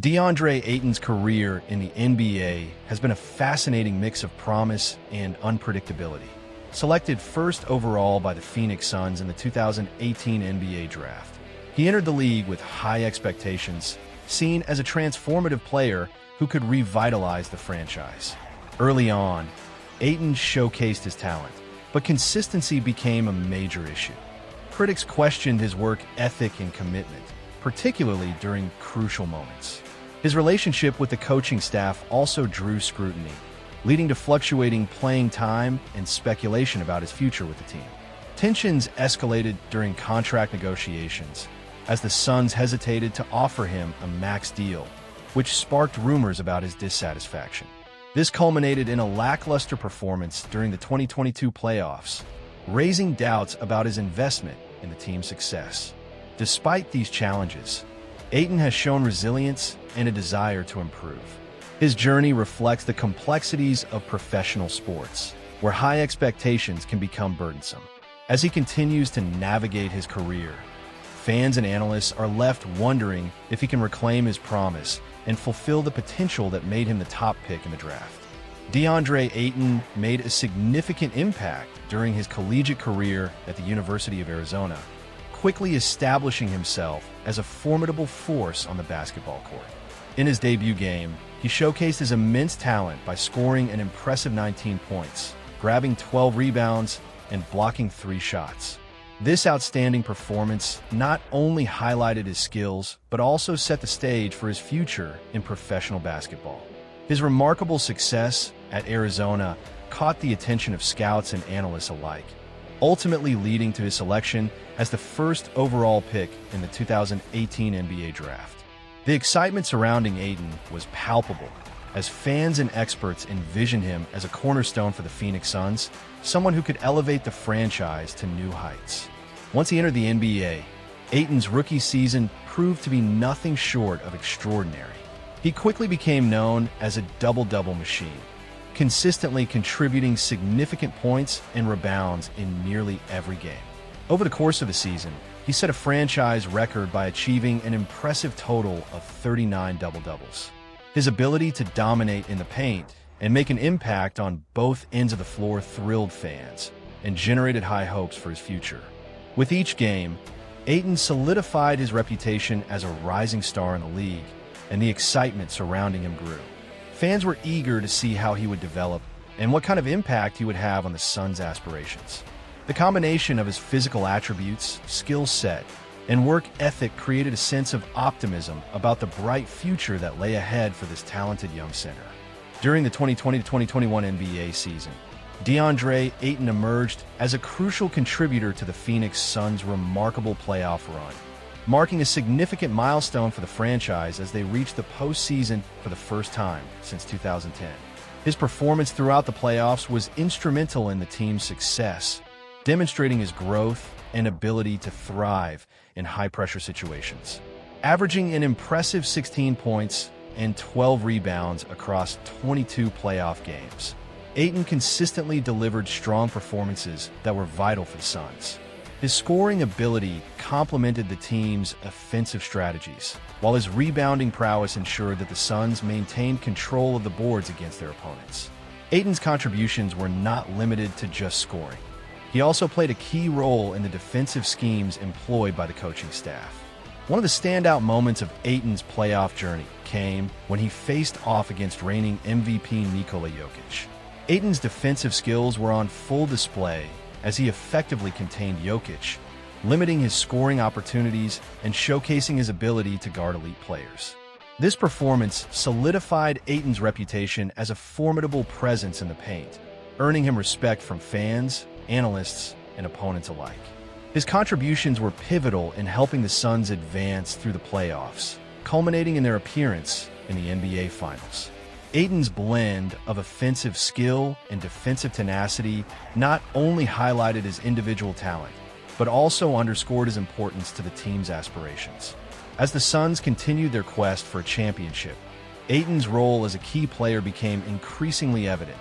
DeAndre Ayton's career in the NBA has been a fascinating mix of promise and unpredictability. Selected first overall by the Phoenix Suns in the 2018 NBA Draft, he entered the league with high expectations, seen as a transformative player who could revitalize the franchise. Early on, Ayton showcased his talent, but consistency became a major issue. Critics questioned his work ethic and commitment, particularly during crucial moments. His relationship with the coaching staff also drew scrutiny, leading to fluctuating playing time and speculation about his future with the team. Tensions escalated during contract negotiations, as the Suns hesitated to offer him a max deal, which sparked rumors about his dissatisfaction. This culminated in a lackluster performance during the 2022 playoffs, raising doubts about his investment in the team's success. Despite these challenges, Ayton has shown resilience and a desire to improve. His journey reflects the complexities of professional sports, where high expectations can become burdensome. As he continues to navigate his career, fans and analysts are left wondering if he can reclaim his promise and fulfill the potential that made him the top pick in the draft. DeAndre Ayton made a significant impact during his collegiate career at the University of Arizona, quickly establishing himself as a formidable force on the basketball court. In his debut game, he showcased his immense talent by scoring an impressive 19 points, grabbing 12 rebounds, and blocking 3 shots. This outstanding performance not only highlighted his skills, but also set the stage for his future in professional basketball. His remarkable success at Arizona caught the attention of scouts and analysts alike, ultimately leading to his selection as the first overall pick in the 2018 NBA Draft. The excitement surrounding Ayton was palpable, as fans and experts envisioned him as a cornerstone for the Phoenix Suns, someone who could elevate the franchise to new heights. Once he entered the NBA, Ayton's rookie season proved to be nothing short of extraordinary. He quickly became known as a double-double machine, consistently contributing significant points and rebounds in nearly every game. Over the course of the season, he set a franchise record by achieving an impressive total of 39 double-doubles. His ability to dominate in the paint and make an impact on both ends of the floor thrilled fans and generated high hopes for his future. With each game, Ayton solidified his reputation as a rising star in the league, and the excitement surrounding him grew. Fans were eager to see how he would develop and what kind of impact he would have on the Suns' aspirations. The combination of his physical attributes, skill set, and work ethic created a sense of optimism about the bright future that lay ahead for this talented young center. During the 2020-2021 NBA season, DeAndre Ayton emerged as a crucial contributor to the Phoenix Suns' remarkable playoff run, marking a significant milestone for the franchise as they reached the postseason for the first time since 2010. His performance throughout the playoffs was instrumental in the team's success, demonstrating his growth and ability to thrive in high-pressure situations. Averaging an impressive 16 points and 12 rebounds across 22 playoff games, Ayton consistently delivered strong performances that were vital for the Suns. His scoring ability complemented the team's offensive strategies, while his rebounding prowess ensured that the Suns maintained control of the boards against their opponents. Ayton's contributions were not limited to just scoring. He also played a key role in the defensive schemes employed by the coaching staff. One of the standout moments of Ayton's playoff journey came when he faced off against reigning MVP Nikola Jokic. Ayton's defensive skills were on full display as he effectively contained Jokic, limiting his scoring opportunities and showcasing his ability to guard elite players. This performance solidified Ayton's reputation as a formidable presence in the paint, earning him respect from fans, analysts, and opponents alike. His contributions were pivotal in helping the Suns advance through the playoffs, culminating in their appearance in the NBA Finals. Ayton's blend of offensive skill and defensive tenacity not only highlighted his individual talent, but also underscored his importance to the team's aspirations. As the Suns continued their quest for a championship, Ayton's role as a key player became increasingly evident,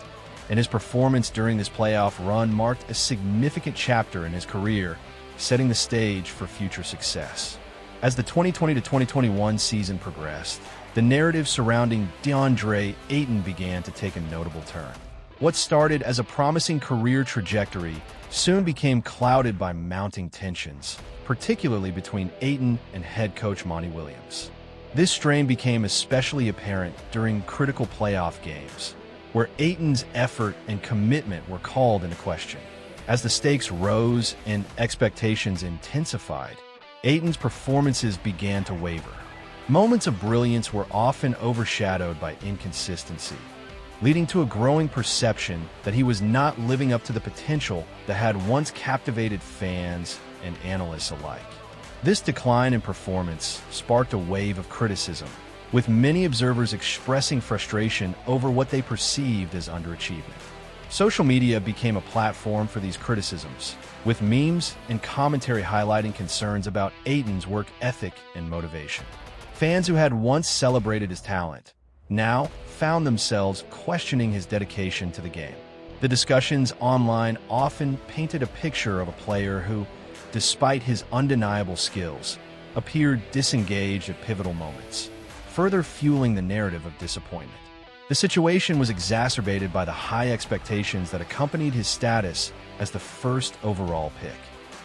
and his performance during this playoff run marked a significant chapter in his career, setting the stage for future success. As the 2020-2021 season progressed, the narrative surrounding DeAndre Ayton began to take a notable turn. What started as a promising career trajectory soon became clouded by mounting tensions, particularly between Ayton and head coach Monty Williams. This strain became especially apparent during critical playoff games, where Ayton's effort and commitment were called into question. As the stakes rose and expectations intensified, Ayton's performances began to waver. Moments of brilliance were often overshadowed by inconsistency, leading to a growing perception that he was not living up to the potential that had once captivated fans and analysts alike. This decline in performance sparked a wave of criticism, with many observers expressing frustration over what they perceived as underachievement. Social media became a platform for these criticisms, with memes and commentary highlighting concerns about Ayton's work ethic and motivation. Fans who had once celebrated his talent now found themselves questioning his dedication to the game. The discussions online often painted a picture of a player who, despite his undeniable skills, appeared disengaged at pivotal moments, further fueling the narrative of disappointment. The situation was exacerbated by the high expectations that accompanied his status as the first overall pick.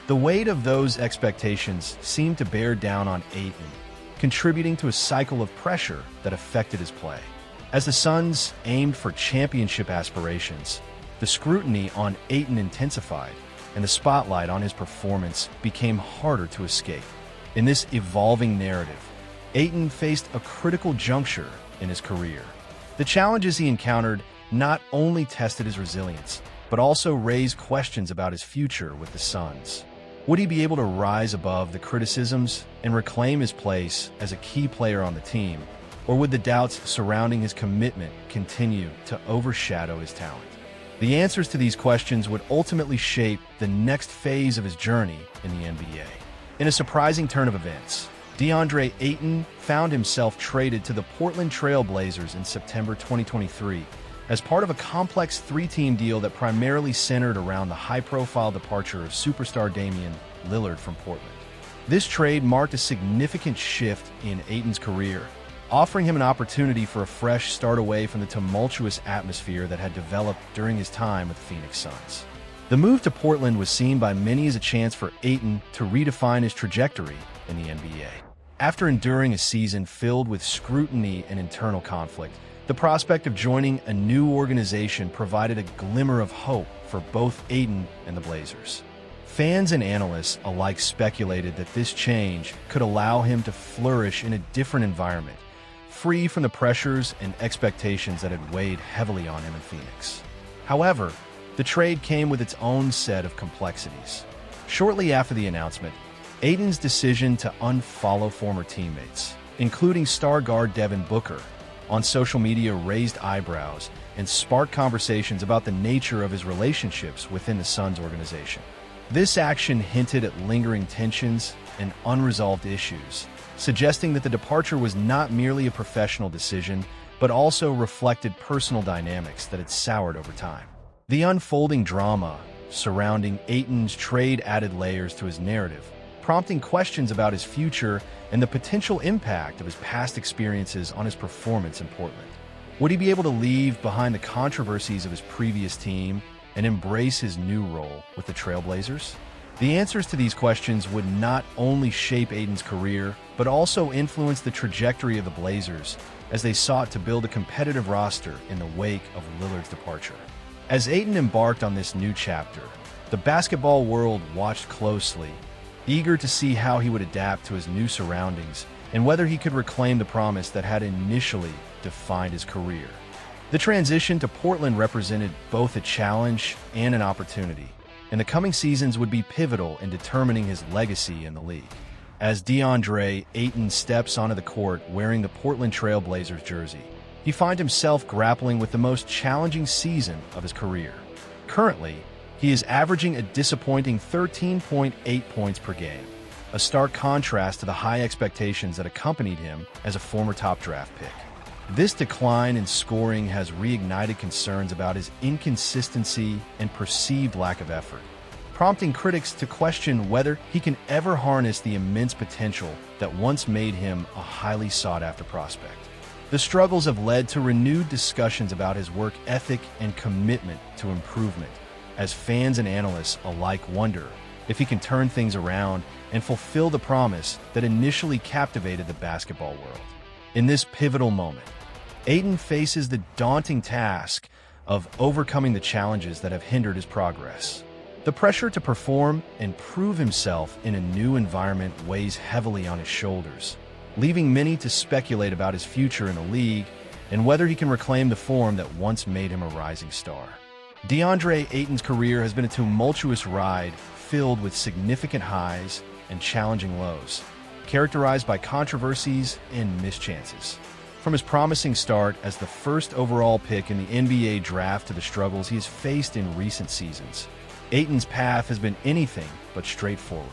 The weight of those expectations seemed to bear down on Ayton, contributing to a cycle of pressure that affected his play. As the Suns aimed for championship aspirations, the scrutiny on Ayton intensified, and the spotlight on his performance became harder to escape. In this evolving narrative, Ayton faced a critical juncture in his career. The challenges he encountered not only tested his resilience, but also raised questions about his future with the Suns. Would he be able to rise above the criticisms and reclaim his place as a key player on the team, or would the doubts surrounding his commitment continue to overshadow his talent? The answers to these questions would ultimately shape the next phase of his journey in the NBA. In a surprising turn of events, DeAndre Ayton found himself traded to the Portland Trail Blazers in September 2023 as part of a complex three-team deal that primarily centered around the high-profile departure of superstar Damian Lillard from Portland. This trade marked a significant shift in Ayton's career, offering him an opportunity for a fresh start away from the tumultuous atmosphere that had developed during his time with the Phoenix Suns. The move to Portland was seen by many as a chance for Ayton to redefine his trajectory in the NBA. After enduring a season filled with scrutiny and internal conflict, the prospect of joining a new organization provided a glimmer of hope for both Ayton and the Blazers. Fans and analysts alike speculated that this change could allow him to flourish in a different environment, free from the pressures and expectations that had weighed heavily on him in Phoenix. However, the trade came with its own set of complexities. Shortly after the announcement, Ayton's decision to unfollow former teammates, including star guard Devin Booker, on social media raised eyebrows and sparked conversations about the nature of his relationships within the Suns organization. This action hinted at lingering tensions and unresolved issues, suggesting that the departure was not merely a professional decision, but also reflected personal dynamics that had soured over time. The unfolding drama surrounding Ayton's trade added layers to his narrative, prompting questions about his future and the potential impact of his past experiences on his performance in Portland. Would he be able to leave behind the controversies of his previous team and embrace his new role with the Trail Blazers? The answers to these questions would not only shape Ayton's career, but also influence the trajectory of the Blazers as they sought to build a competitive roster in the wake of Lillard's departure. As Ayton embarked on this new chapter, the basketball world watched closely, eager to see how he would adapt to his new surroundings and whether he could reclaim the promise that had initially defined his career. The transition to Portland represented both a challenge and an opportunity, and the coming seasons would be pivotal in determining his legacy in the league. As DeAndre Ayton steps onto the court wearing the Portland Trail Blazers jersey, he finds himself grappling with the most challenging season of his career. Currently, he is averaging a disappointing 13.8 points per game, a stark contrast to the high expectations that accompanied him as a former top draft pick. This decline in scoring has reignited concerns about his inconsistency and perceived lack of effort, prompting critics to question whether he can ever harness the immense potential that once made him a highly sought-after prospect. The struggles have led to renewed discussions about his work ethic and commitment to improvement, as fans and analysts alike wonder if he can turn things around and fulfill the promise that initially captivated the basketball world. In this pivotal moment, Ayton faces the daunting task of overcoming the challenges that have hindered his progress. The pressure to perform and prove himself in a new environment weighs heavily on his shoulders, leaving many to speculate about his future in the league and whether he can reclaim the form that once made him a rising star. DeAndre Ayton's career has been a tumultuous ride filled with significant highs and challenging lows, characterized by controversies and mischances. From his promising start as the first overall pick in the NBA draft to the struggles he has faced in recent seasons, Ayton's path has been anything but straightforward.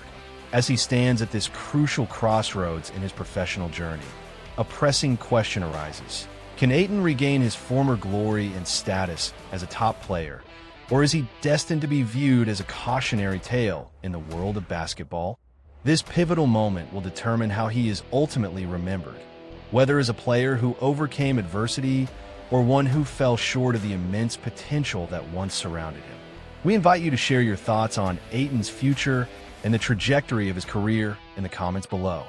As he stands at this crucial crossroads in his professional journey, a pressing question arises. Can Ayton regain his former glory and status as a top player, or is he destined to be viewed as a cautionary tale in the world of basketball? This pivotal moment will determine how he is ultimately remembered, whether as a player who overcame adversity or one who fell short of the immense potential that once surrounded him. We invite you to share your thoughts on Ayton's future and the trajectory of his career in the comments below.